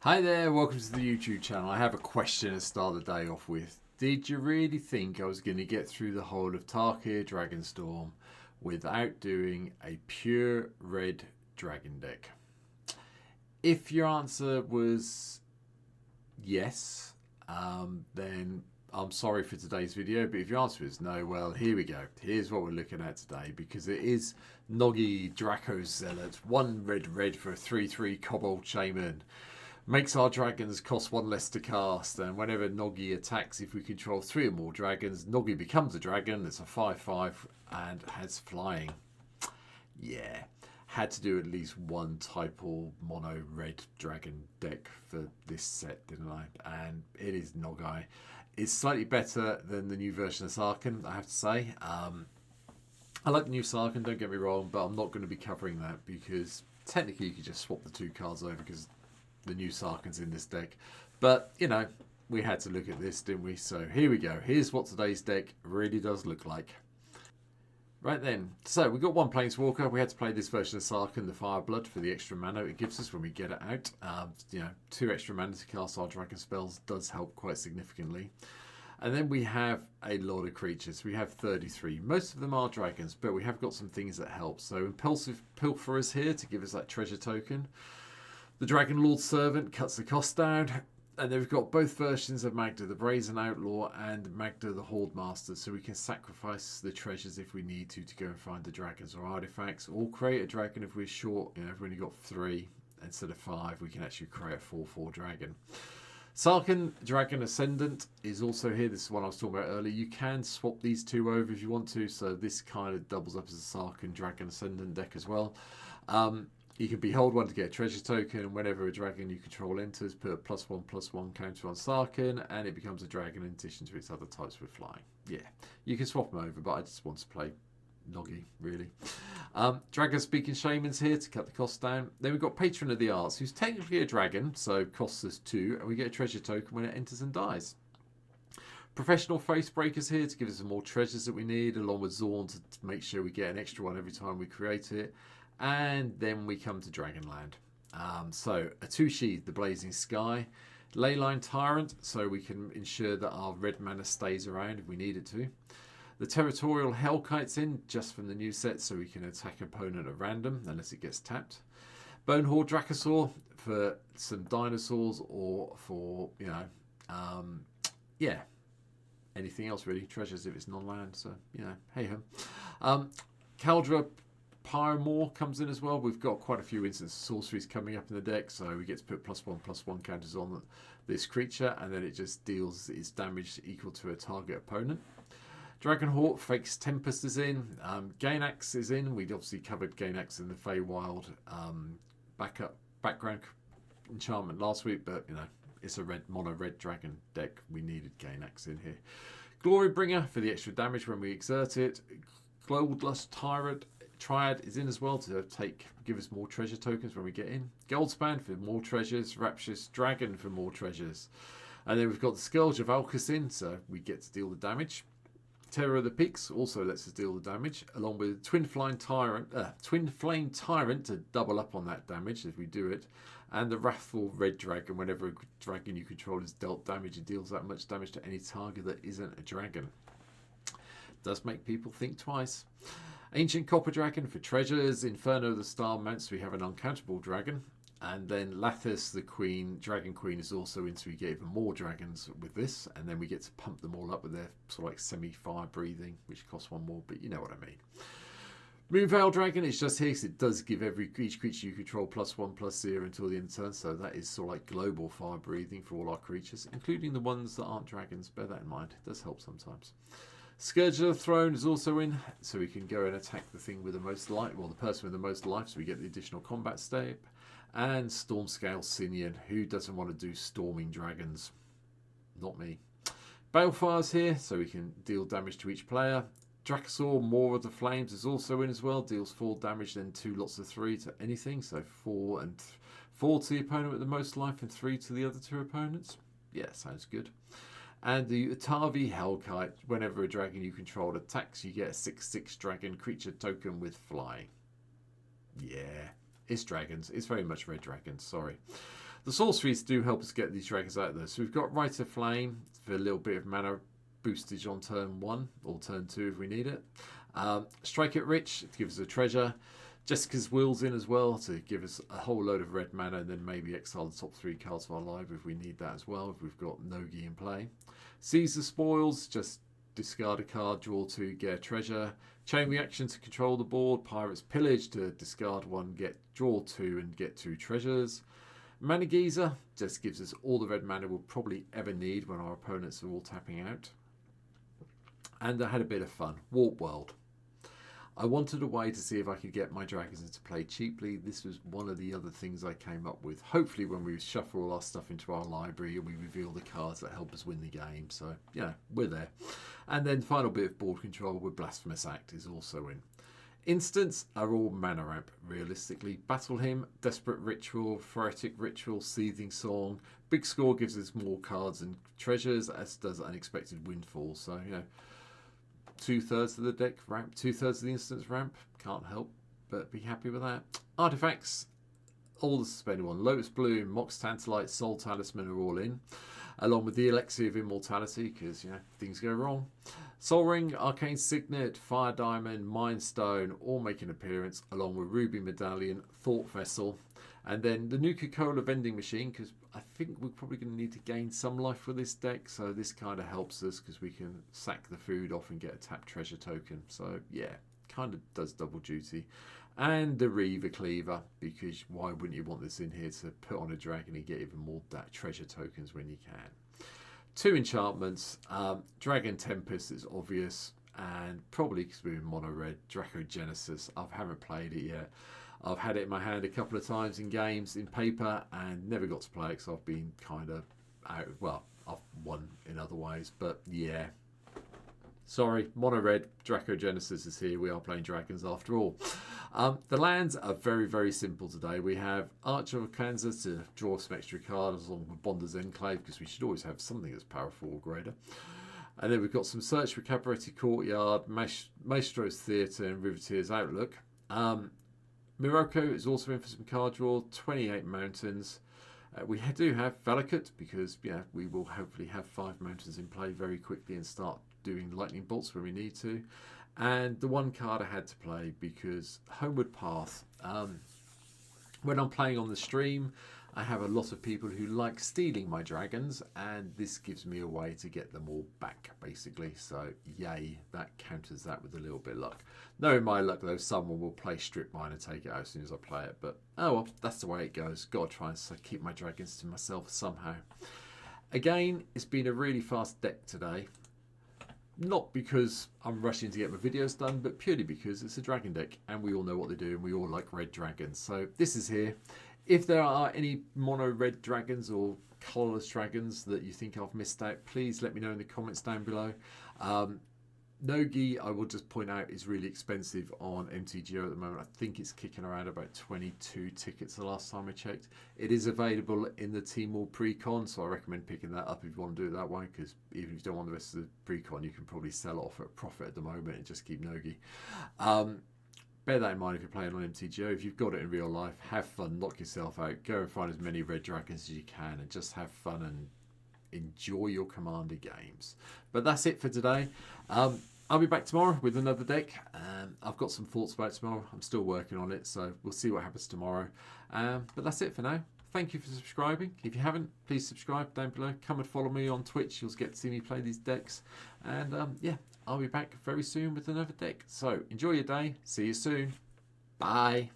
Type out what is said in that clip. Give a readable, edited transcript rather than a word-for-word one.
Hi there, welcome to the YouTube channel. I have a question to start the day off with. Did you really think I was going to get through the whole of Tarkir Dragonstorm without doing a pure red dragon deck? If your answer was yes, then I'm sorry for today's video, but if your answer is no, well, here we go. Here's what we're looking at today, because it is Nogi Draco-Zealot, 1 red for a 3/3 Kobold Shaman. Makes our dragons cost 1 less to cast, and whenever Nogi attacks, if we control 3 or more dragons, Nogi becomes a dragon. It's a 5/5 and has flying. Yeah, had to do at least one typal mono red dragon deck for this set, didn't I? And it is Nogi. It's slightly better than the new version of Sarkhan, I have to say. I like the new Sarkhan, don't get me wrong, but I'm not going to be covering that because technically you could just swap the 2 cards over because the new Sarkhan's in this deck. But, you know, we had to look at this, didn't we? So here we go. Here's what today's deck really does look like. Right then, so we've got 1 Planeswalker. We had to play this version of Sarkhan, the Fireblood, for the extra mana it gives us when we get it out. 2 extra mana to cast our dragon spells does help quite significantly. And then we have a lot of creatures. We have 33. Most of them are dragons, but we have got some things that help. So Impulsive Pilferers here to give us that treasure token. The Dragon Lord Servant cuts the cost down. And then we've got both versions of Magda, the Brazen Outlaw and Magda, the Horde Master. So we can sacrifice the treasures if we need to go and find the dragons or artifacts. Or create a dragon if we're short. You know, if we've only got 3 instead of 5, we can actually create a 4/4 dragon. Sarkhan Dragon Ascendant is also here. This is one I was talking about earlier. You can swap these 2 over if you want to. So this kind of doubles up as a Sarkhan Dragon Ascendant deck as well. You can behold 1 to get a treasure token, and whenever a dragon you control enters, put a +1/+1 counter on Sarkhan, and it becomes a dragon in addition to its other types with flying. Yeah, you can swap them over, but I just want to play Nogi, really. Dragon Speaking Shaman's here to cut the cost down. Then we've got Patron of the Arts, who's technically a dragon, so costs us 2, and we get a treasure token when it enters and dies. Professional Facebreaker's here to give us some more treasures that we need, along with Zorn to make sure we get an extra one every time we create it. And then we come to Dragonland. So a 2-sheath, the Blazing Sky. Leyline Tyrant, so we can ensure that our red mana stays around if we need it to. The Territorial Hellkite's in just from the new set, so we can attack an opponent at random unless it gets tapped. Bonehorde Dracosaur for some dinosaurs, or for, anything else really. Treasures if it's non-land, so, hey ho. Caldra Pyramore comes in as well. We've got quite a few instants of sorceries coming up in the deck, so we get to put +1/+1 counters on this creature, and then it just deals its damage equal to a target opponent. Dragonhawk Fakes Tempest is in. Gainax is in. We'd obviously covered Gainax in the Feywild background enchantment last week, but it's a mono red dragon deck. We needed Gainax in here. Glorybringer for the extra damage when we exert it. Goldlust Triad is in as well to give us more treasure tokens when we get in. Goldspan for more treasures. Rapturous Dragon for more treasures. And then we've got the Scourge of Alcus in, so we get to deal the damage. Terror of the Peaks also lets us deal the damage, along with Twin Flame Tyrant to double up on that damage if we do it. And the Wrathful Red Dragon, whenever a dragon you control is dealt damage, it deals that much damage to any target that isn't a dragon. Does make people think twice. Ancient Copper Dragon for treasures. Inferno the Star Mounts, we have an uncountable dragon. And then Lathis the Dragon Queen is also in, so we get even more dragons with this. And then we get to pump them all up with their sort of like semi-fire breathing, which costs 1 more, but you know what I mean. Moonveil Dragon is just here because it does give each creature you control +1/+0 until the end of turn. So that is sort of like global fire breathing for all our creatures, including the ones that aren't dragons. Bear that in mind. It does help sometimes. Scourge of the Throne is also in, so we can go and attack the thing with the most life, the person with the most life, so we get the additional combat step. And Stormscale Sinian, who doesn't want to do storming dragons? Not me. Balefire's here, so we can deal damage to each player. Dracosaur, More of the Flames is also in as well, deals 4 damage, then 2 lots of 3 to anything, so 4 to the opponent with the most life and 3 to the other 2 opponents. Yeah, sounds good. And the Utavi Hellkite, whenever a dragon you control attacks, you get a 6/6 dragon creature token with flying. Yeah, it's dragons. It's very much red dragons, sorry. The sorceries do help us get these dragons out there. So we've got Rite of Flame for a little bit of mana boostage on turn 1 or turn 2 if we need it. Strike it Rich, it gives us a treasure. Jessica's Will's in as well to give us a whole load of red mana, and then maybe exile the top 3 cards of our library if we need that as well, if we've got Nogi in play. Seize the Spoils, just discard a card, draw 2, get a treasure. Chain Reaction to control the board. Pirate's Pillage to discard 1, draw 2 and get 2 treasures. Mana Geyser just gives us all the red mana we'll probably ever need when our opponents are all tapping out. And I had a bit of fun. Warp World. I wanted a way to see if I could get my dragons into play cheaply. This was one of the other things I came up with. Hopefully when we shuffle all our stuff into our library and we reveal the cards that help us win the game. So, yeah, we're there. And then final bit of board control with Blasphemous Act is also in. Instants are all mana ramp, realistically. Battle Hymn, Desperate Ritual, Phoretic Ritual, Seething Song. Big Score gives us more cards and treasures, as does Unexpected Windfall. So, 2/3 of the deck ramp, 2/3 of the instance ramp. Can't help but be happy with that. Artifacts, all the suspended one. Lotus Bloom, Mox Tantalite, Soul Talisman are all in, along with the Elixir of Immortality, because things go wrong. Sol Ring, Arcane Signet, Fire Diamond, Mind Stone, all make an appearance, along with Ruby Medallion, Thought Vessel, and then the Nuka-Cola vending machine, because I think we're probably going to need to gain some life with this deck, so this kind of helps us because we can sack the food off and get a tap treasure token. So yeah, kind of does double duty. And the Reaver Cleaver, because why wouldn't you want this in here to put on a dragon and get even more treasure tokens when you can. 2 enchantments. Dragon Tempest is obvious, and probably because we're in mono red, Draco-Genesis. I haven't played it yet. I've had it in my hand a couple of times in games, in paper, and never got to play it because I've been kind of out. Well, I've won in other ways, but yeah. Sorry, mono red, Draco-Genesis is here. We are playing dragons after all. The lands are very, very simple today. We have Archer of Kansas to draw some extra cards along with Bonder's Enclave, because we should always have something that's powerful or greater. And then we've got some Search for Cabaretti Courtyard, Maestro's Theatre, and Riveteer's Outlook. Morocco is also in for some card draw, 28 mountains. We do have Valakut, because we will hopefully have 5 mountains in play very quickly and start doing lightning bolts when we need to. And the one card I had to play because Homeward Path. When I'm playing on the stream, I have a lot of people who like stealing my dragons, and this gives me a way to get them all back, basically. So, yay, that counters that with a little bit of luck. Knowing my luck, though, someone will play Strip Mine and take it out as soon as I play it. But, oh well, that's the way it goes. Got to try and keep my dragons to myself somehow. Again, it's been a really fast deck today. Not because I'm rushing to get my videos done, but purely because it's a dragon deck, and we all know what they do, and we all like red dragons. So this is here. If there are any mono red dragons or colourless dragons that you think I've missed out, please let me know in the comments down below. Nogi, I will just point out, is really expensive on MtG at the moment. I think it's kicking around about 22 tickets the last time I checked. It is available in the Timor pre-con, so I recommend picking that up if you want to do it that way, because even if you don't want the rest of the pre-con, you can probably sell it off at a profit at the moment and just keep Nogi. Bear that in mind if you're playing on MTGO. If you've got it in real life, have fun, knock yourself out, go and find as many red dragons as you can, and just have fun and enjoy your Commander games. But that's it for today. I'll be back tomorrow with another deck. I've got some thoughts about tomorrow. I'm still working on it, so we'll see what happens tomorrow. But that's it for now. Thank you for subscribing. If you haven't, please subscribe down below. Come and follow me on Twitch. You'll get to see me play these decks. And yeah, I'll be back very soon with another deck. So enjoy your day. See you soon. Bye.